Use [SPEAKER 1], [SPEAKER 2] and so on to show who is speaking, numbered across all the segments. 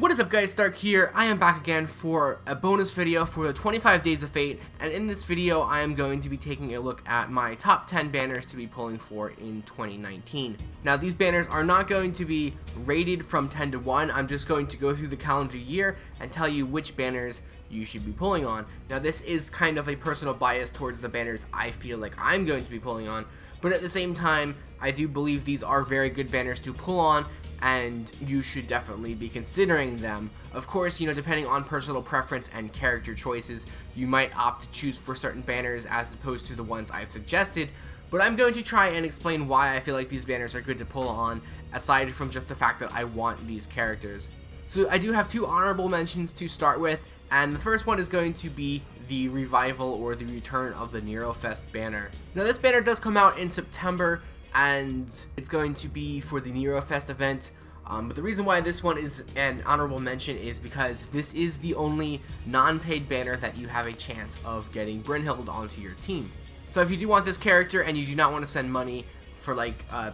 [SPEAKER 1] What is up guys, Stark here. I am back again for a bonus video for the 25 Days of Fate, and in this video I am going to be taking a look at my top 10 banners to be pulling for in 2019. Now these banners are not going to be rated from 10 to 1, I'm just going to go through the calendar year and tell you which banners you should be pulling on. Now this is kind of a personal bias towards the banners I feel like I'm going to be pulling on, but at the same time I do believe these are very good banners to pull on, and you should definitely be considering them. Of course, depending on personal preference and character choices, you might opt to choose for certain banners as opposed to the ones I've suggested, but I'm going to try and explain why I feel like these banners are good to pull on, aside from just the fact that I want these characters. So I do have two honorable mentions to start with, and the first one is going to be the revival or the return of the Nerofest banner. Now this banner does come out in September, and it's going to be for the Nerofest event, but the reason why this one is an honorable mention is because this is the only non-paid banner that you have a chance of getting Brynhild onto your team. So if you do want this character and you do not want to spend money for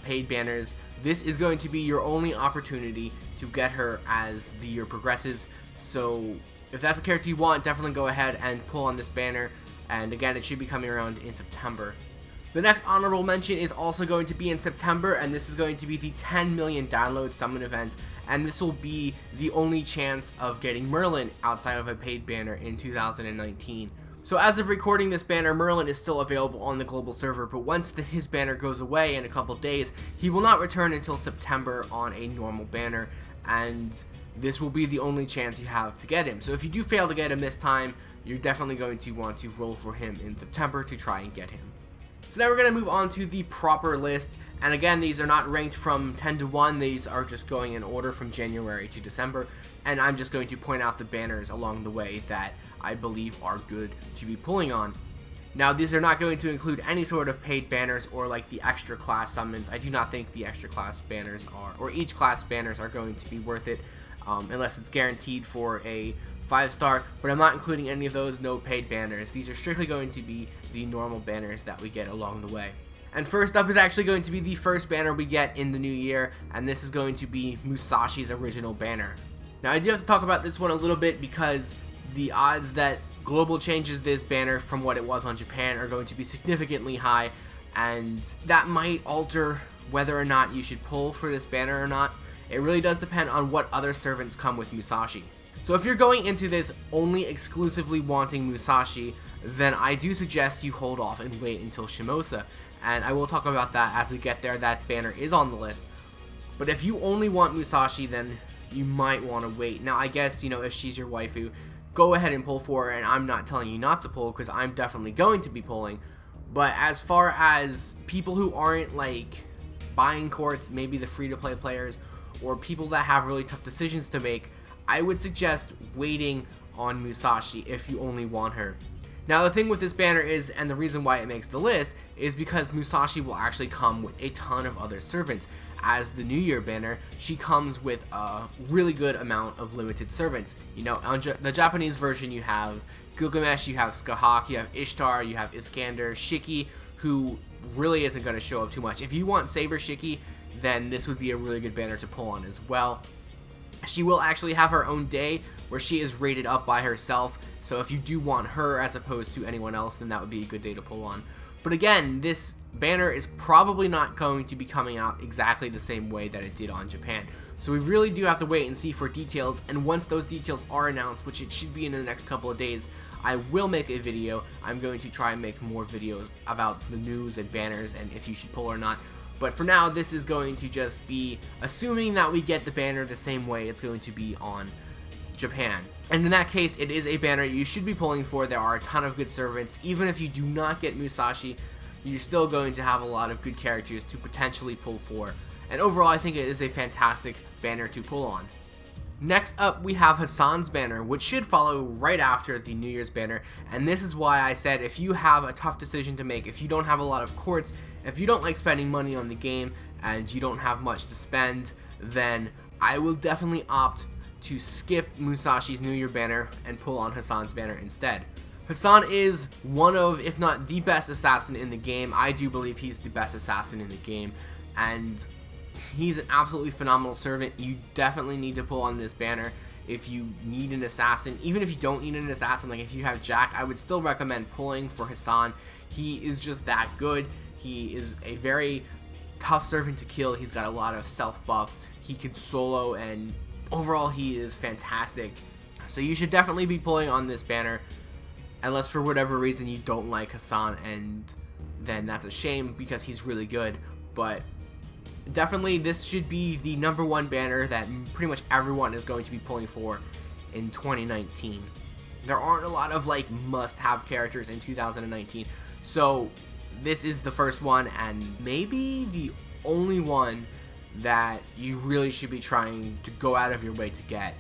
[SPEAKER 1] paid banners, this is going to be your only opportunity to get her as the year progresses. So if that's a character you want, definitely go ahead and pull on this banner, and again, it should be coming around in September. The next honorable mention is also going to be in September, and this is going to be the 10 million download summon event, and this will be the only chance of getting Merlin outside of a paid banner in 2019. So as of recording this banner, Merlin is still available on the global server, but once his banner goes away in a couple days, he will not return until September on a normal banner, and this will be the only chance you have to get him. So if you do fail to get him this time, you're definitely going to want to roll for him in September to try and get him. So now we're going to move on to the proper list, and again, these are not ranked from 10 to 1, these are just going in order from January to December, and I'm just going to point out the banners along the way that I believe are good to be pulling on. Now these are not going to include any sort of paid banners or the extra class summons. I do not think the extra class banners or each class banners are going to be worth it, unless it's guaranteed for a 5-star, but I'm not including any of those no paid banners. These are strictly going to be the normal banners that we get along the way. And first up is actually going to be the first banner we get in the new year, and this is going to be Musashi's original banner. Now I do have to talk about this one a little bit because the odds that Global changes this banner from what it was on Japan are going to be significantly high, and that might alter whether or not you should pull for this banner or not. It really does depend on what other servants come with Musashi. So if you're going into this only exclusively wanting Musashi, then I do suggest you hold off and wait until Shimosa, and I will talk about that as we get there. That banner is on the list. But if you only want Musashi, then you might want to wait. Now I guess, if she's your waifu, go ahead and pull for her, and I'm not telling you not to pull because I'm definitely going to be pulling. But as far as people who aren't buying courts, maybe the free-to-play players, or people that have really tough decisions to make, I would suggest waiting on Musashi if you only want her. Now the thing with this banner is, and the reason why it makes the list, is because Musashi will actually come with a ton of other servants. As the New Year banner, she comes with a really good amount of limited servants. On the Japanese version you have Gilgamesh, you have Skahak, you have Ishtar, you have Iskander, Shiki, who really isn't going to show up too much. If you want Saber Shiki, then this would be a really good banner to pull on as well. She will actually have her own day where she is rated up by herself, so if you do want her as opposed to anyone else, then that would be a good day to pull on. But again, this banner is probably not going to be coming out exactly the same way that it did on Japan. So we really do have to wait and see for details, and once those details are announced, which it should be in the next couple of days, I will make a video. I'm going to try and make more videos about the news and banners and if you should pull or not. But for now, this is going to just be assuming that we get the banner the same way it's going to be on Japan. And in that case, it is a banner you should be pulling for. There are a ton of good servants. Even if you do not get Musashi, you're still going to have a lot of good characters to potentially pull for. And overall, I think it is a fantastic banner to pull on. Next up, we have Hassan's banner, which should follow right after the New Year's banner, and this is why I said if you have a tough decision to make, if you don't have a lot of courts, if you don't like spending money on the game, and you don't have much to spend, then I will definitely opt to skip Musashi's New Year banner and pull on Hassan's banner instead. Hassan is one of, if not the best assassin in the game. I do believe he's the best assassin in the game, and he's an absolutely phenomenal servant. You definitely need to pull on this banner if you need an assassin. Even if you don't need an assassin, like if you have Jack, I would still recommend pulling for Hassan. He is just that good. He is a very tough servant to kill. He's got a lot of self buffs. He can solo, and overall he is fantastic. So you should definitely be pulling on this banner, unless for whatever reason you don't like Hassan, and then that's a shame because he's really good. But definitely this should be the #1 banner that pretty much everyone is going to be pulling for in 2019. There aren't a lot of like must-have characters in 2019, so this is the first one and maybe the only one that you really should be trying to go out of your way to get.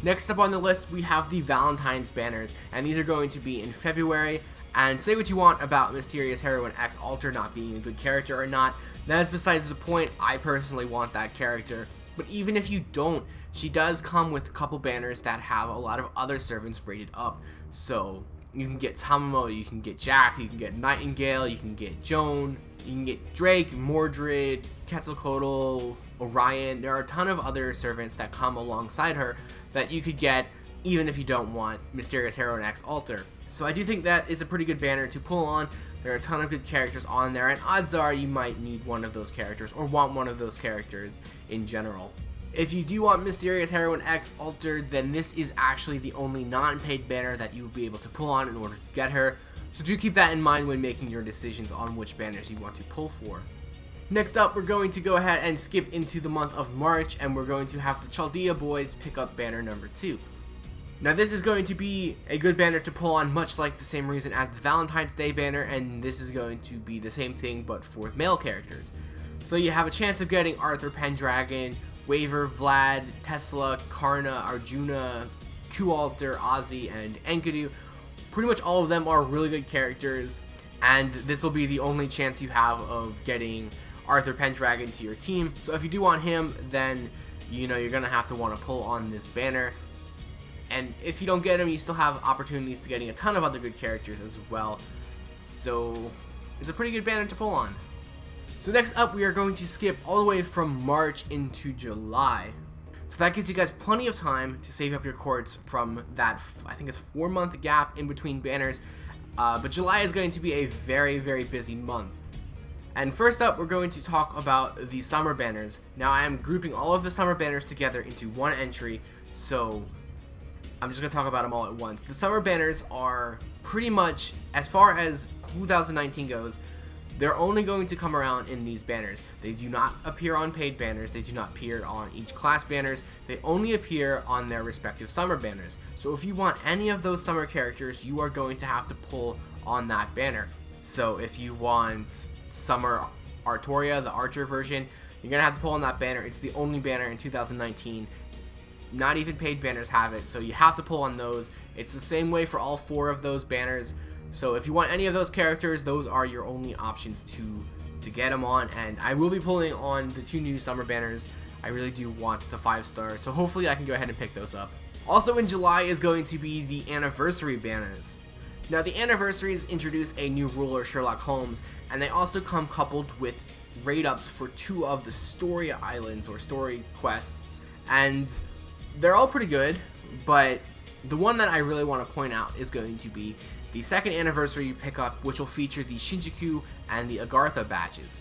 [SPEAKER 1] Next up on the list, we have the Valentine's banners, and these are going to be in February. And say what you want about Mysterious Heroine X Alter not being a good character or not, that is besides the point. I personally want that character, but even if you don't, she does come with a couple banners that have a lot of other servants rated up. So you can get Tamamo, you can get Jack, you can get Nightingale, you can get Joan, you can get Drake, Mordred, Quetzalcoatl, Orion. There are a ton of other servants that come alongside her that you could get even if you don't want Mysterious Heroine X Alter. So I do think that is a pretty good banner to pull on. There are a ton of good characters on there, and odds are you might need one of those characters or want one of those characters in general. If you do want Mysterious Heroine X Alter, then this is actually the only non-paid banner that you will be able to pull on in order to get her. So do keep that in mind when making your decisions on which banners you want to pull for. Next up, we're going to go ahead and skip into the month of March, and we're going to have the Chaldea Boys pick up banner #2. Now this is going to be a good banner to pull on, much like the same reason as the Valentine's Day banner, and this is going to be the same thing but for male characters. So you have a chance of getting Arthur Pendragon, Waver, Vlad, Tesla, Karna, Arjuna, Q-Alter, Ozzy, and Enkidu. Pretty much all of them are really good characters, and this will be the only chance you have of getting Arthur Pendragon to your team. So if you do want him, then you know you're going to have to want to pull on this banner. And if you don't get him, you still have opportunities to getting a ton of other good characters as well. So it's a pretty good banner to pull on. So next up, we are going to skip all the way from March into July. So that gives you guys plenty of time to save up your courts from that, I think it's 4-month gap in between banners. But July is going to be a very, very busy month. And first up, we're going to talk about the summer banners. Now I am grouping all of the summer banners together into one entry, so I'm just going to talk about them all at once. The summer banners are pretty much, as far as 2019 goes, they're only going to come around in these banners. They do not appear on paid banners. They do not appear on each class banners. They only appear on their respective summer banners. So if you want any of those summer characters, you are going to have to pull on that banner. So if you want Summer Artoria, the Archer version, you're going to have to pull on that banner. It's the only banner in 2019. Not even paid banners have it, so you have to pull on those. It's the same way for all 4 of those banners. So if you want any of those characters, those are your only options to get them on. And I will be pulling on the 2 new summer banners. I really do want the 5-star, so hopefully I can go ahead and pick those up. Also in July is going to be the anniversary banners. Now the anniversaries introduce a new ruler, Sherlock Holmes, and they also come coupled with raid ups for 2 of the story islands or story quests. And they're all pretty good, but the one that I really want to point out is going to be the 2nd anniversary pickup, which will feature the Shinjuku and the Agartha badges.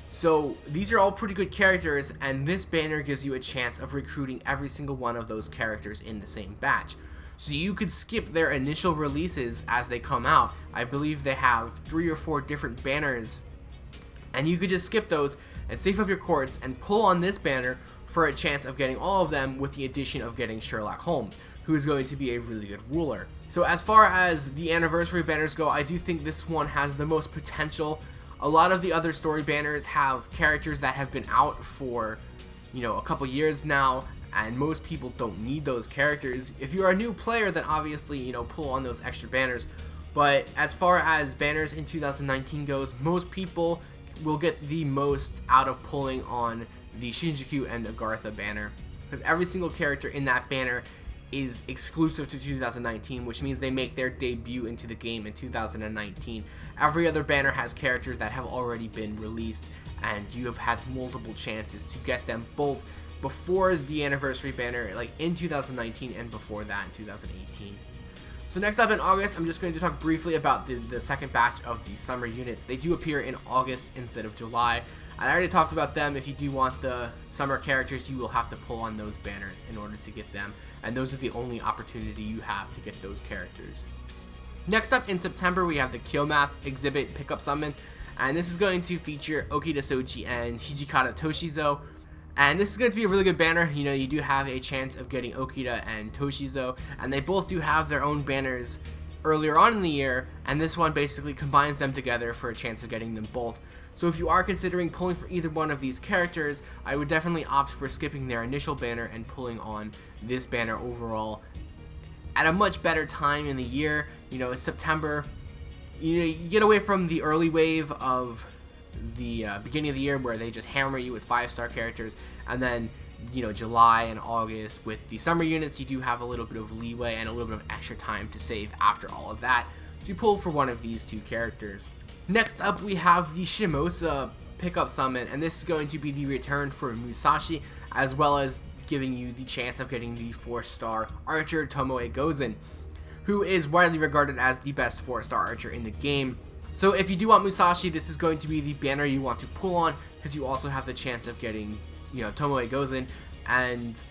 [SPEAKER 1] So these are all pretty good characters, and this banner gives you a chance of recruiting every single one of those characters in the same batch. So you could skip their initial releases as they come out. I believe they have 3 or 4 different banners, and you could just skip those and save up your courts and pull on this banner for a chance of getting all of them, with the addition of getting Sherlock Holmes, who is going to be a really good ruler. So as far as the anniversary banners go, I do think this one has the most potential. A lot of the other story banners have characters that have been out for, a couple years now, and most people don't need those characters. If you're a new player, then obviously, pull on those extra banners. But as far as banners in 2019 goes, most people will get the most out of pulling on the Shinjuku and Agartha banner, because every single character in that banner is exclusive to 2019, which means they make their debut into the game in 2019. Every other banner has characters that have already been released, and you have had multiple chances to get them both before the anniversary banner, like in 2019, and before that in 2018. So next up in August, I'm just going to talk briefly about the second batch of the summer units. They do appear in August instead of July. I already talked about them. If you do want the summer characters, you will have to pull on those banners in order to get them, and those are the only opportunity you have to get those characters. Next up in September, we have the Kyomath exhibit pickup summon, and this is going to feature Okita Soji and Hijikata Toshizo. And this is going to be a really good banner. You know, you do have a chance of getting Okita and Toshizo, and they both do have their own banners earlier on in the year, and this one basically combines them together for a chance of getting them both. So if you are considering pulling for either one of these characters, I would definitely opt for skipping their initial banner and pulling on this banner overall at a much better time in the year. You know, it's September. You know, you get away from the early wave of the beginning of the year where they just hammer you with 5-star characters, and then, you know, July and August with the summer units, you do have a little bit of leeway and a little bit of extra time to save after all of that to pull for one of these two characters. Next up, we have the Shimosa pickup summon, and this is going to be the return for Musashi, as well as giving you the chance of getting the 4-star archer Tomoe Gozen, who is widely regarded as the best 4-star archer in the game. So if you do want Musashi, this is going to be the banner you want to pull on, because you also have the chance of getting, you know, Tomoe Gozen. And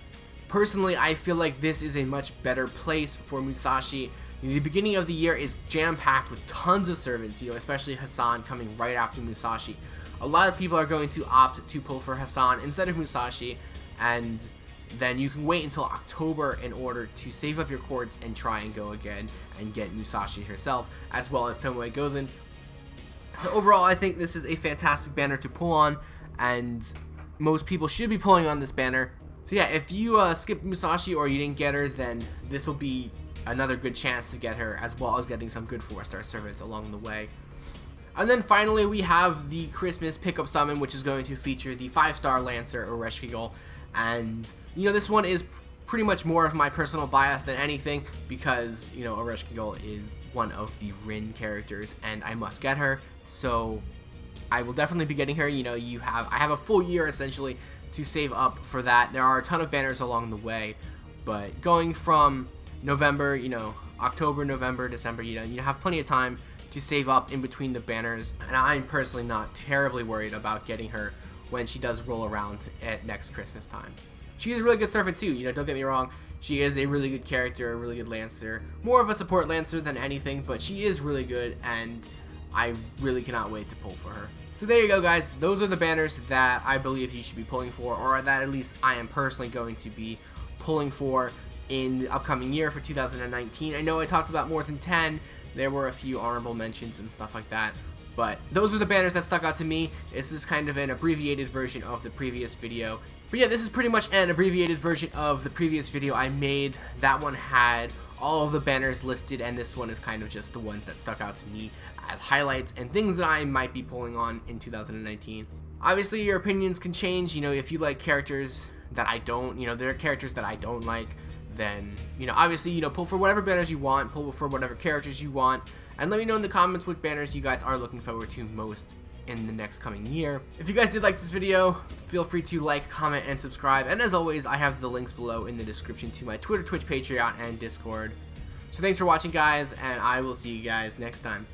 [SPEAKER 1] personally, I feel like this is a much better place for Musashi. The beginning of the year is jam-packed with tons of servants, you know, especially Hassan coming right after Musashi. A lot of people are going to opt to pull for Hassan instead of Musashi, and then you can wait until October in order to save up your cords and try and go again and get Musashi herself, as well as Tomoe Gozen. So overall, I think this is a fantastic banner to pull on, and most people should be pulling on this banner. So yeah, if you skipped Musashi or you didn't get her, then this will be another good chance to get her, as well as getting some good 4-star servants along the way. And then finally, we have the Christmas pickup summon, which is going to feature the 5-star Lancer Ereshkigal. And, you know, this one is pretty much more of my personal bias than anything, because, you know, Ereshkigal is one of the Rin characters, and I must get her. So I will definitely be getting her. You know, I have a full year essentially to save up for that. There are a ton of banners along the way, but going from November, you know, October, November, December, you know, you have plenty of time to save up in between the banners, and I'm personally not terribly worried about getting her when she does roll around at next Christmas time. She is a really good servant too, you know, don't get me wrong. She is a really good character, a really good Lancer. More of a support Lancer than anything, but she is really good, and I really cannot wait to pull for her. So there you go, guys. Those are the banners that I believe you should be pulling for, or that at least I am personally going to be pulling for in the upcoming year for 2019. I know I talked about more than 10. There were a few honorable mentions and stuff like that, but those are the banners that stuck out to me. This is kind of an abbreviated version of the previous video. But yeah, this is pretty much an abbreviated version of the previous video I made. That one had all of the banners listed, and this one is kind of just the ones that stuck out to me as highlights and things that I might be pulling on in 2019. Obviously, your opinions can change. You know, if you like characters that I don't, you know, there are characters that I don't like, then, you know, obviously, you know, pull for whatever banners you want, pull for whatever characters you want, and let me know in the comments what banners you guys are looking forward to most in the next coming year. If you guys did like this video, feel free to like, comment, and subscribe, and as always, I have the links below in the description to my Twitter, Twitch, Patreon, and Discord. So thanks for watching, guys, and I will see you guys next time.